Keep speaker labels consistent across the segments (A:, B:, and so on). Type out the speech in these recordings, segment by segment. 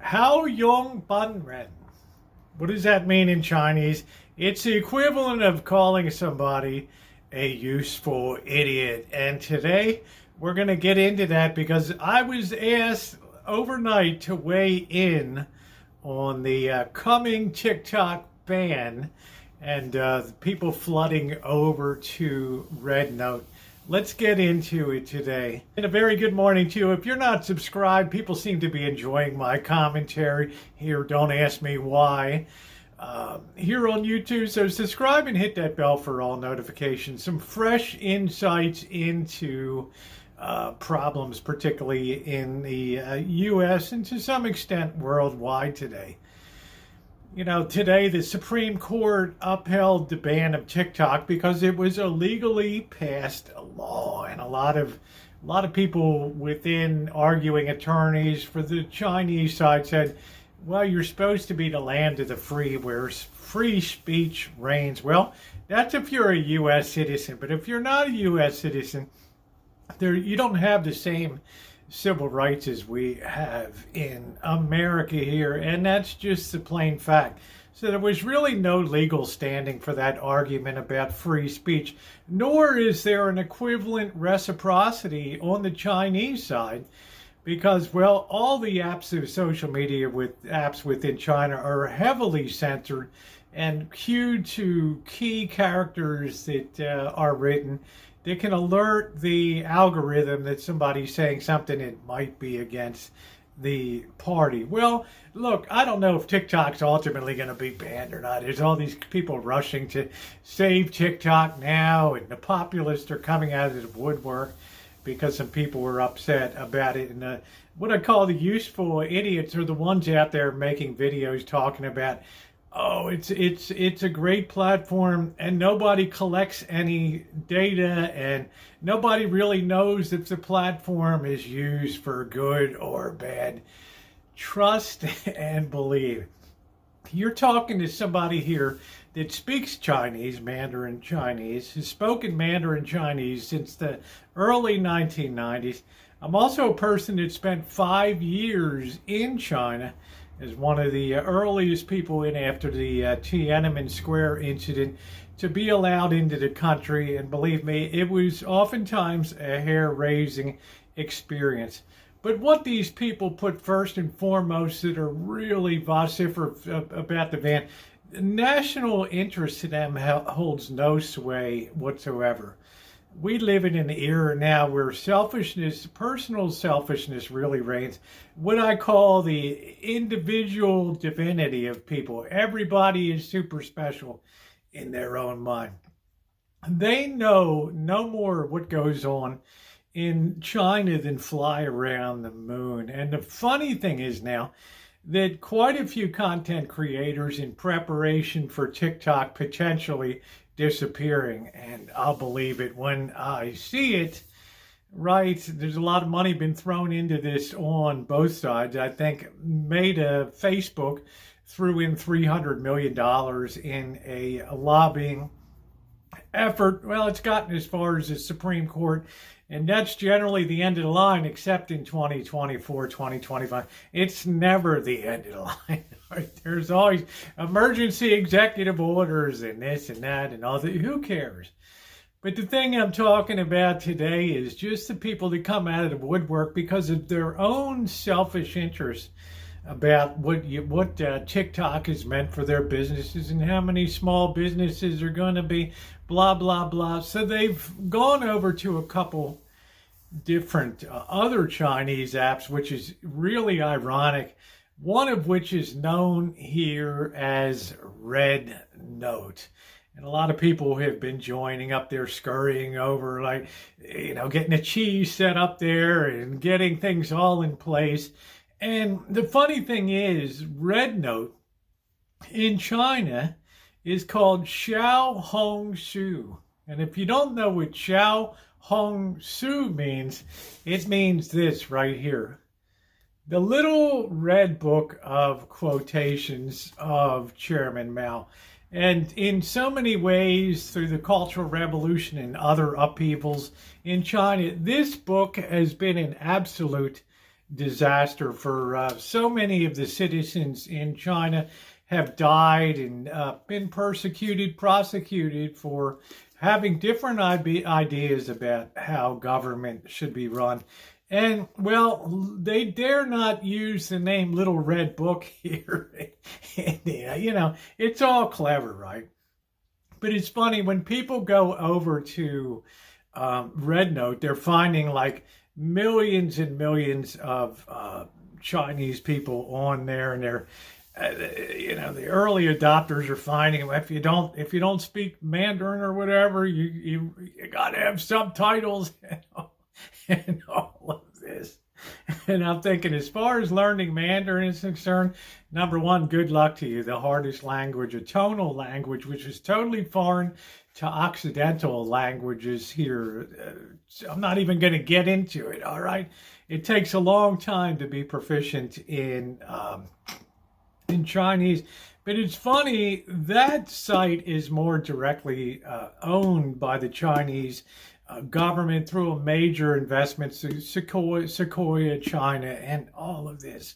A: How Yong Ban Ren. What does that mean in Chinese? It's the equivalent of calling somebody a useful idiot. And today we're going to get into that because I was asked overnight to weigh in on the coming TikTok ban and people flooding over to Rednote. Let's get into it today. And a very good morning to you. If you're not subscribed, people seem to be enjoying my commentary here. Don't ask me why. Here on YouTube, so subscribe and hit that bell for all notifications. Some fresh insights into problems, particularly in the U.S. and to some extent worldwide today. You know, today the Supreme Court upheld the ban of TikTok because it was a legally passed law, and a lot of people within arguing attorneys for the Chinese side said, well, you're supposed to be the land of the free where free speech reigns. Well, that's if you're a U.S. citizen, but if you're not a U.S. citizen, you don't have the same civil rights as we have in America here, and that's just the plain fact. So there was really no legal standing for that argument about free speech, nor is there an equivalent reciprocity on the Chinese side because, well, all the apps of social media with apps within China are heavily censored and cued to key characters that are written. They can alert the algorithm that somebody's saying something that might be against the party. Well, look, I don't know if TikTok's ultimately going to be banned or not. There's all these people rushing to save TikTok now, and the populists are coming out of the woodwork because some people were upset about it. And what I call the useful idiots are the ones out there making videos talking about, oh, it's a great platform and nobody collects any data and nobody really knows if the platform is used for good or bad. Trust and believe. You're talking to somebody here that speaks Chinese, Mandarin Chinese, has spoken Mandarin Chinese since the early 1990s. I'm also a person that spent 5 years in China as one of the earliest people in after the Tiananmen Square incident to be allowed into the country. And believe me, it was oftentimes a hair-raising experience. But what these people put first and foremost that are really vociferous about the ban, national interest to them holds no sway whatsoever. We live in an era now where selfishness, personal selfishness really reigns. What I call the individual divinity of people. Everybody is super special in their own mind. They know no more what goes on in China than fly around the moon. And the funny thing is now that quite a few content creators in preparation for TikTok potentially disappearing, and I'll believe it when I see it, right? There's a lot of money been thrown into this on both sides. I think Facebook threw in $300 million in a lobbying effort. Well, it's gotten as far as the Supreme Court, and that's generally the end of the line, except in 2024, 2025. It's never the end of the line. Right? There's always emergency executive orders and this and that and all that. Who cares? But the thing I'm talking about today is just the people that come out of the woodwork because of their own selfish interests about what TikTok has meant for their businesses and how many small businesses are going to be, blah, blah, blah. So they've gone over to a couple different other Chinese apps, which is really ironic, one of which is known here as Rednote. And a lot of people have been joining up there, scurrying over, like, you know, getting the cheese set up there and getting things all in place. And the funny thing is, Rednote in China is called Xiao Hong Su. And if you don't know what Xiao Hong Su means, it means this right here. The little red book of quotations of Chairman Mao. And in so many ways, through the Cultural Revolution and other upheavals in China, this book has been an absolute disaster for so many of the citizens in China have died and been persecuted, prosecuted for having different ideas about how government should be run. And, well, they dare not use the name Little Red Book here. It's all clever, right? But it's funny, when people go over to Rednote, they're finding like millions and millions of Chinese people on there, and they're the early adopters are finding if you don't speak Mandarin or whatever, you got to have subtitles and all of this. And I'm thinking, as far as learning Mandarin is concerned, number one, good luck to you. The hardest language, a tonal language, which is totally foreign to Occidental languages here. I'm not even going to get into it, all right? It takes a long time to be proficient in Chinese. But it's funny, that site is more directly owned by the Chinese government through a major investment, Sequoia, China, and all of this.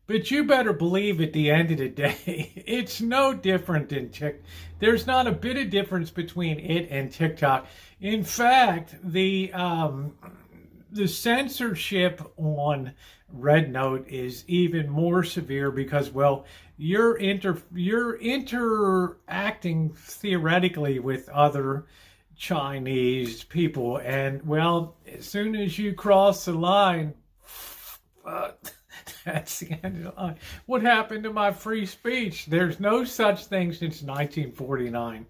A: But you better believe at the end of the day, it's no different than TikTok. There's not a bit of difference between it and TikTok. In fact, the censorship on Rednote is even more severe because, well, you're interacting theoretically with other Chinese people, and, well, as soon as you cross the line, that's the end of the line. What happened to my free speech? There's no such thing since 1949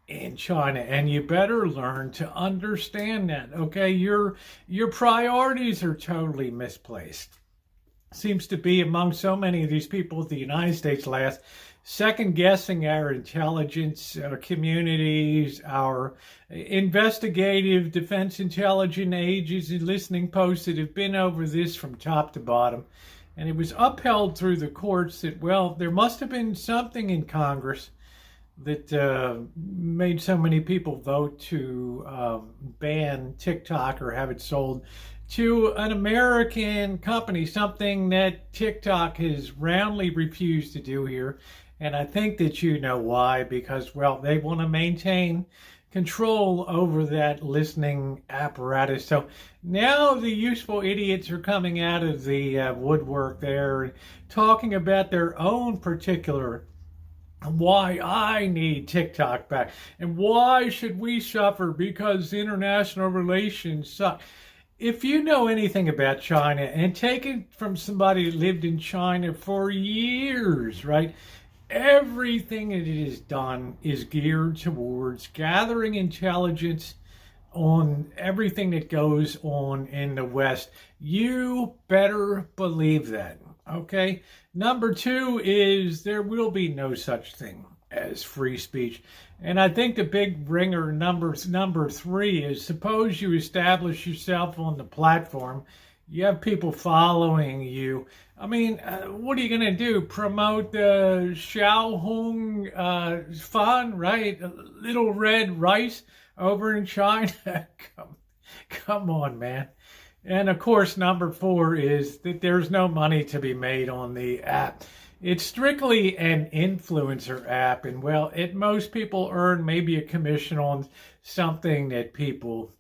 A: in China, and you better learn to understand that, okay? Your priorities are totally misplaced. Seems to be among so many of these people at the United States last, second-guessing our intelligence communities, our investigative defense intelligence agencies and listening posts that have been over this from top to bottom. And it was upheld through the courts that, well, there must have been something in Congress that made so many people vote to ban TikTok or have it sold to an American company, something that TikTok has roundly refused to do here. And I think that you know why, because, well, they want to maintain control over that listening apparatus. So now the useful idiots are coming out of the woodwork there and talking about their own particular why I need TikTok back and why should we suffer because international relations suck. If you know anything about China, and take it from somebody who lived in China for years, right? Everything that it has done is geared towards gathering intelligence on everything that goes on in the West. You better believe that, okay? Number two is there will be no such thing as free speech. And I think the big ringer number three is, suppose you establish yourself on the platform, you have people following you. I mean, what are you going to do? Promote the Xiaohong Fan, right? Little Red Rice over in China? Come on, man. And of course, number four is that there's no money to be made on the app. It's strictly an influencer app, and, well, most people earn maybe a commission on something that people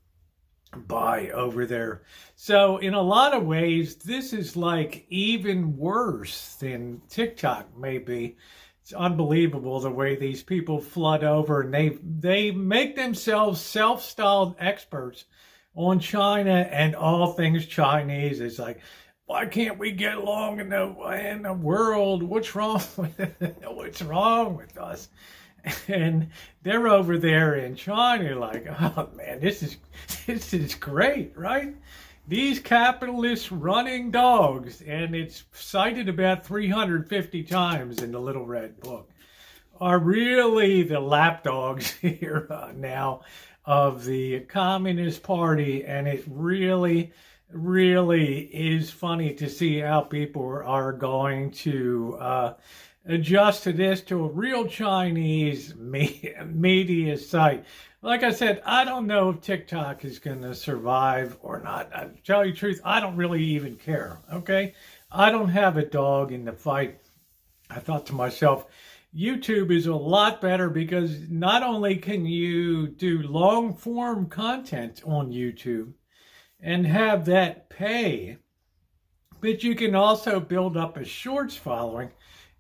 A: buy over there. So in a lot of ways, this is like even worse than TikTok maybe. It's unbelievable the way these people flood over, and they make themselves self-styled experts on China and all things Chinese. It's like, why can't we get along in the world? What's wrong with us? And they're over there in China like, oh man, this is great, right? These capitalists running dogs, and it's cited about 350 times in the Little Red Book, are really the lapdogs here now of the Communist Party, and it really really is funny to see how people are going to adjust to this, to a real Chinese media site. Like I said, I don't know if TikTok is going to survive or not. I tell you the truth, I don't really even care, okay? I don't have a dog in the fight. I thought to myself, YouTube is a lot better because not only can you do long form content on YouTube and have that pay, but you can also build up a shorts following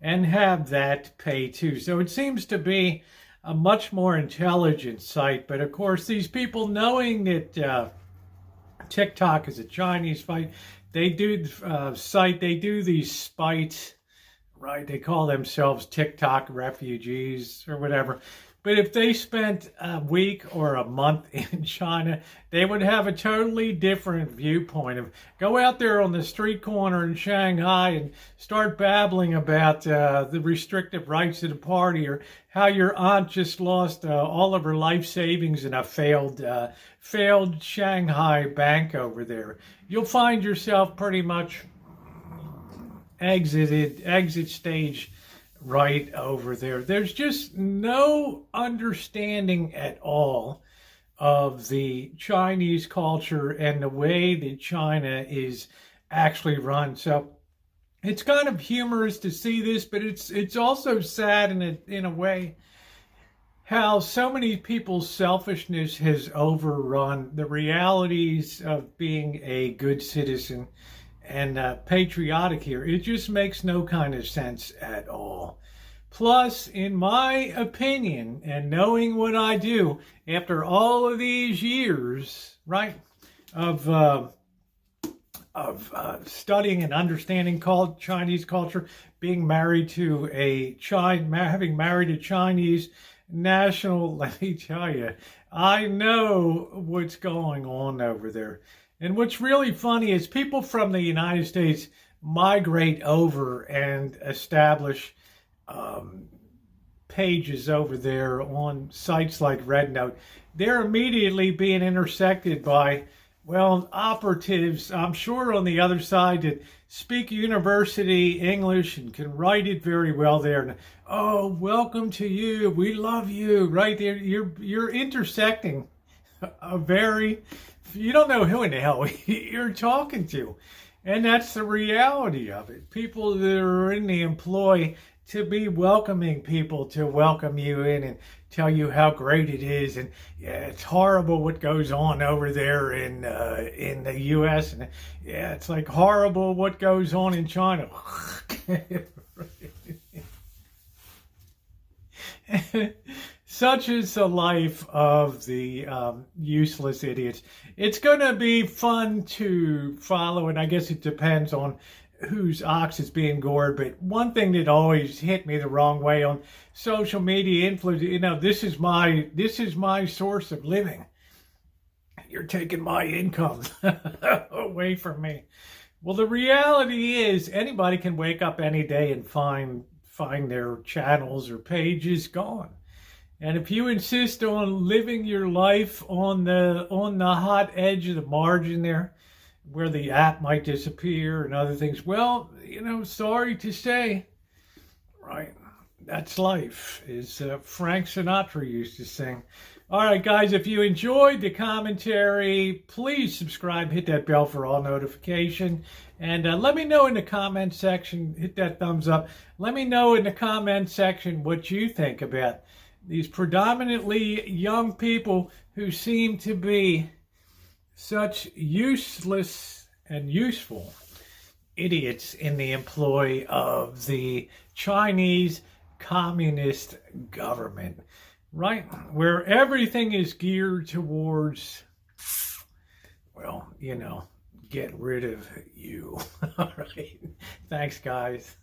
A: and have that pay too. So it seems to be a much more intelligent site. But of course, these people, knowing that TikTok is a Chinese site, they do these spites, right? They call themselves TikTok refugees or whatever. But if they spent a week or a month in China, they would have a totally different viewpoint of go out there on the street corner in Shanghai and start babbling about the restrictive rights of the party, or how your aunt just lost all of her life savings in a failed Shanghai bank over there. You'll find yourself pretty much exit stage right over there. There's just no understanding at all of the Chinese culture and the way that China is actually run. So it's kind of humorous to see this, but it's also sad in a way how so many people's selfishness has overrun the realities of being a good citizen and patriotic here. It just makes no kind of sense at all. Plus, in my opinion, and knowing what I do after all of these years, right, of studying and understanding Chinese culture, being married to having married a Chinese national, let me tell you, I know what's going on over there. And what's really funny is people from the United States migrate over and establish pages over there on sites like Rednote. They're immediately being intersected by, well, operatives, I'm sure, on the other side that speak university English and can write it very well there. And, oh, welcome to you. We love you. Right there. You're intersecting a very... You don't know who in the hell you're talking to. And that's the reality of it. People that are in the employ to be welcoming people to welcome you in and tell you how great it is. And yeah, it's horrible what goes on over there in the U.S. And yeah, it's like horrible what goes on in China. Such is the life of the useless idiots. It's going to be fun to follow, and I guess it depends on whose ox is being gored. But one thing that always hit me the wrong way on social media influence, this is my source of living. You're taking my income away from me. Well, the reality is anybody can wake up any day and find their channels or pages gone. And if you insist on living your life on the hot edge of the margin there, where the app might disappear and other things, well, sorry to say, right? That's life, as Frank Sinatra used to sing. All right, guys, if you enjoyed the commentary, please subscribe, hit that bell for all notification, and let me know in the comment section, hit that thumbs up. Let me know in the comment section what you think about these predominantly young people who seem to be such useless and useful idiots in the employ of the Chinese communist government, right? Where everything is geared towards, well, get rid of you. All right. Thanks, guys.